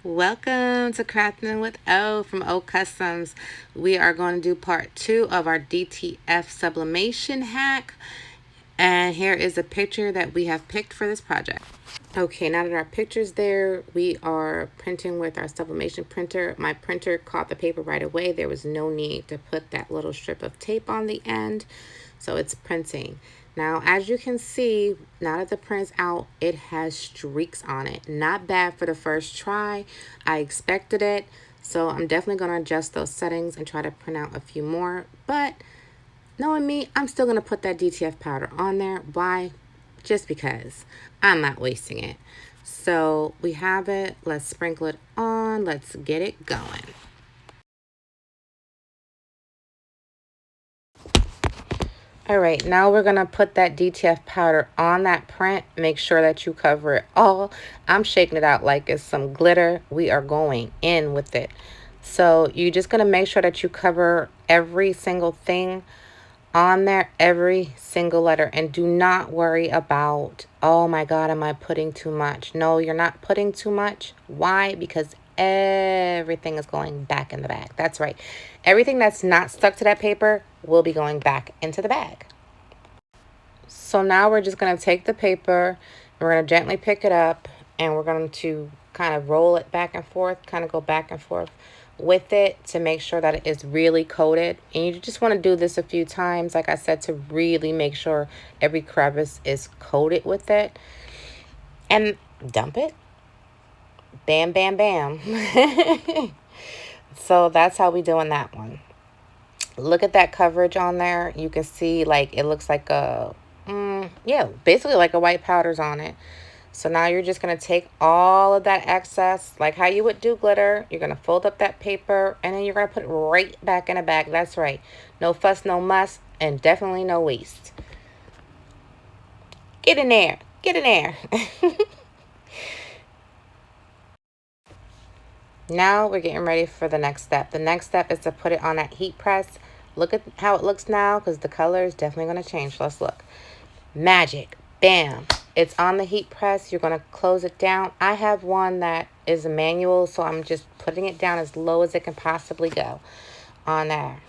Welcome to Crafting with O from O Customs. We are going to do part 2 of our DTF Sublimation hack. And here is a picture that we have picked for this project. Okay, now that our picture's there, we are printing with our sublimation printer. My printer caught the paper right away. There was no need to put that little strip of tape on the end. So it's printing. Now, as you can see, now that the print's out, it has streaks on it. Not bad for the first try. I expected it. So I'm definitely going to adjust those settings and try to print out a few more. But knowing me, I'm still going to put that DTF powder on there. Why? Just because. I'm not wasting it. So we have it. Let's sprinkle it on. Let's get it going. All right, now we're gonna put that DTF powder on that print. Make sure that you cover it all. I'm shaking it out like it's some glitter. We are going in with it. So you're just gonna make sure that you cover every single thing on there, every single letter, and do not worry about, oh my God, am I putting too much? No, you're not putting too much. Why? Because everything is going back in the bag. That's right. Everything that's not stuck to that paper will be going back into the bag. So now we're just going to take the paper, we're going to gently pick it up, and we're going to kind of roll it back and forth, kind of go back and forth with it to make sure that it is really coated. And you just want to do this a few times, like I said, to really make sure every crevice is coated with it. And dump it. Bam, bam, bam. So that's how we doing that one. Look at that coverage on there. You can see like it looks like a yeah, basically like a white powder's on it. So now you're just going to take all of that excess, like how you would do glitter. You're going to fold up that paper, and then you're going to put it right back in a bag. That's right. No fuss, no muss, and definitely no waste. Get in there. Get in there. Now we're getting ready for the next step. The next step is to put it on that heat press. Look at how it looks now, because the color is definitely going to change. Let's look. Magic. Bam. It's on the heat press. You're going to close it down. I have one that is a manual, so I'm just putting it down as low as it can possibly go on there.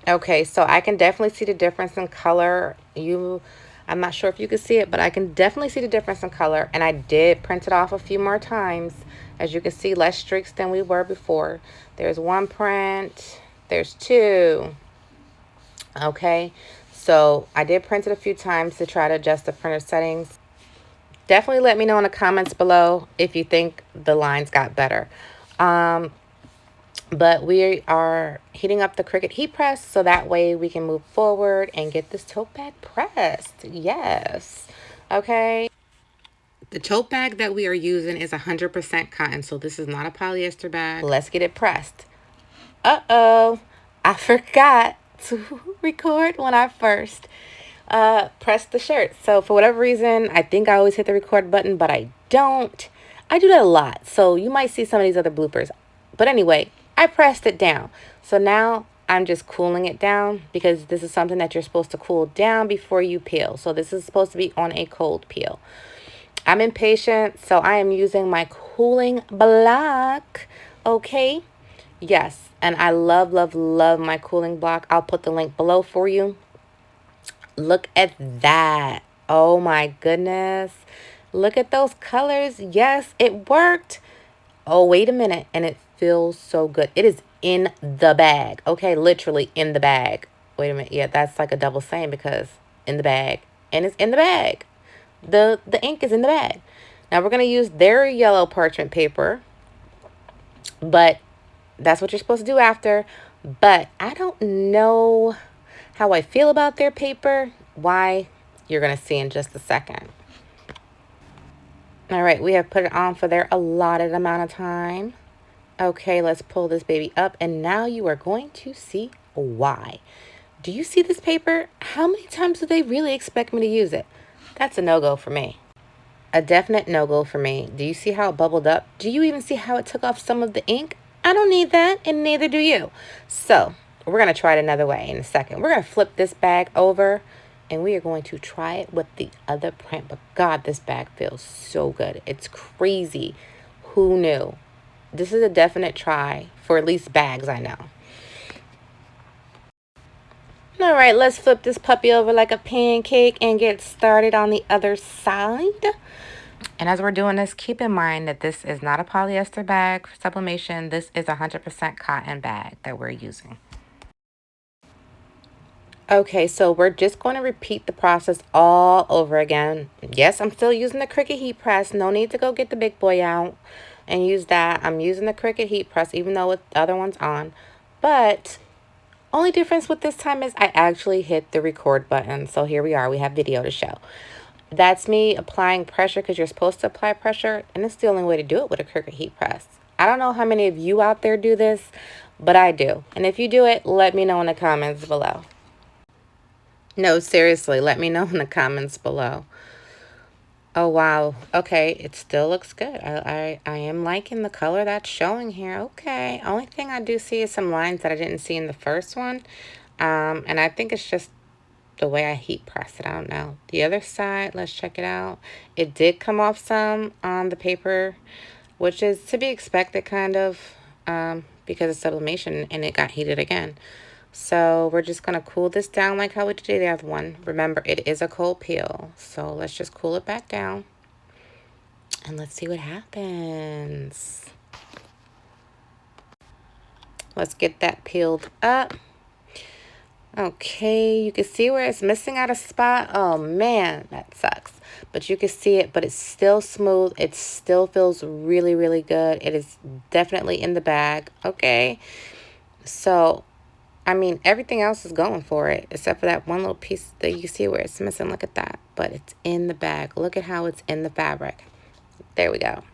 Okay, so I can definitely see the difference in color. I'm not sure if you can see it, but I can definitely see the difference in color. And I did print it off a few more times. As you can see, less streaks than we were before. There's one print. There's two. Okay, so I did print it a few times to try to adjust the printer settings. Definitely let me know in the comments below if you think the lines got better. But we are heating up the Cricut heat press so that way we can move forward and get this tote bag pressed. Yes. Okay. The tote bag that we are using is 100% cotton, so this is not a polyester bag. Let's get it pressed. Uh-oh. I forgot to record when I first pressed the shirt. So for whatever reason, I think I always hit the record button, but I don't. I do that a lot, so you might see some of these other bloopers. But anyway, I pressed it down. So now I'm just cooling it down because this is something that you're supposed to cool down before you peel. So this is supposed to be on a cold peel. I'm impatient, so I am using my cooling block. Okay. Yes, and I love, love, love my cooling block. I'll put the link below for you. Look at that. Oh my goodness. Look at those colors. Yes, it worked. Oh, wait a minute. And it feels so good. It is in the bag. Okay, literally in the bag. Wait a minute. Yeah, that's like a double saying because in the bag. And it's in the bag. The ink is in the bag. Now we're going to use their yellow parchment paper. But that's what you're supposed to do after. But I don't know how I feel about their paper. Why? You're going to see in just a second. All right, we have put it on for their allotted amount of time. Okay, let's pull this baby up. And now you are going to see why. Do you see this paper? How many times do they really expect me to use it? That's a no-go for me. A definite no-go for me. Do you see how it bubbled up? Do you even see how it took off some of the ink? I don't need that, and neither do you. So we're going to try it another way in a second. We're going to flip this bag over, and we are going to try it with the other print. But God, this bag feels so good. It's crazy. Who knew? This is a definite try for at least bags, I know. All right, let's flip this puppy over like a pancake and get started on the other side. And as we're doing this, keep in mind that this is not a polyester bag for sublimation. This is a 100% cotton bag that we're using. Okay, so we're just going to repeat the process all over again. Yes, I'm still using the Cricut heat press. No need to go get the big boy out and use that. I'm using the Cricut heat press even though the other one's on. But only difference with this time is I actually hit the record button. So here we are. We have video to show. That's me applying pressure because you're supposed to apply pressure. And it's the only way to do it with a Cricut heat press. I don't know how many of you out there do this, but I do. And if you do it, let me know in the comments below. No, seriously, let me know in the comments below. Oh, wow. Okay, it still looks good. I am liking the color that's showing here. Okay, only thing I do see is some lines that I didn't see in the first one. And I think it's just the way I heat press it. I don't know. The other side, let's check it out. It did come off some on the paper, which is to be expected kind of because of sublimation, and it got heated again. So we're just going to cool this down like how we did the other one. Remember, it is a cold peel. So let's just cool it back down. And let's see what happens. Let's get that peeled up. Okay, you can see where it's missing out a spot. Oh man, that sucks. But you can see it, but it's still smooth. It still feels really, really good. It is definitely in the bag. Okay, so I mean, everything else is going for it, except for that one little piece that you see where it's missing. Look at that. But it's in the bag. Look at how it's in the fabric. There we go.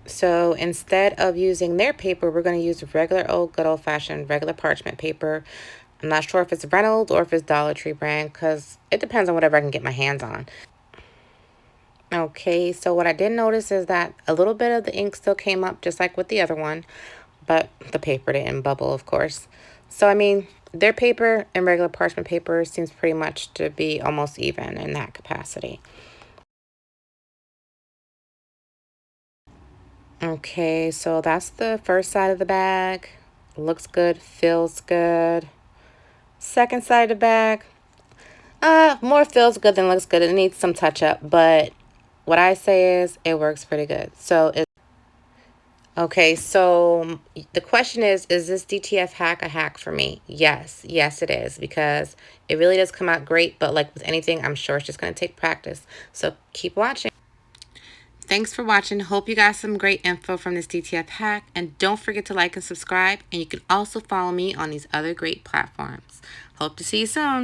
So instead of using their paper, we're going to use regular old, good old-fashioned, regular parchment paper. I'm not sure if it's Reynolds or if it's Dollar Tree brand, because it depends on whatever I can get my hands on. Okay, so what I did notice is that a little bit of the ink still came up, just like with the other one. But the paper didn't bubble, of course. So, I mean, their paper and regular parchment paper seems pretty much to be almost even in that capacity. Okay, so that's the first side of the bag. Looks good, feels good. Second side of the bag. More feels good than looks good. It needs some touch up, but what I say is it works pretty good. So it Okay, so the question is this DTF hack a hack for me? Yes, yes it is, because it really does come out great, but like with anything, I'm sure it's just going to take practice. So keep watching. Thanks for watching. Hope you got some great info from this DTF hack, and don't forget to like and subscribe, and you can also follow me on these other great platforms. Hope to see you soon.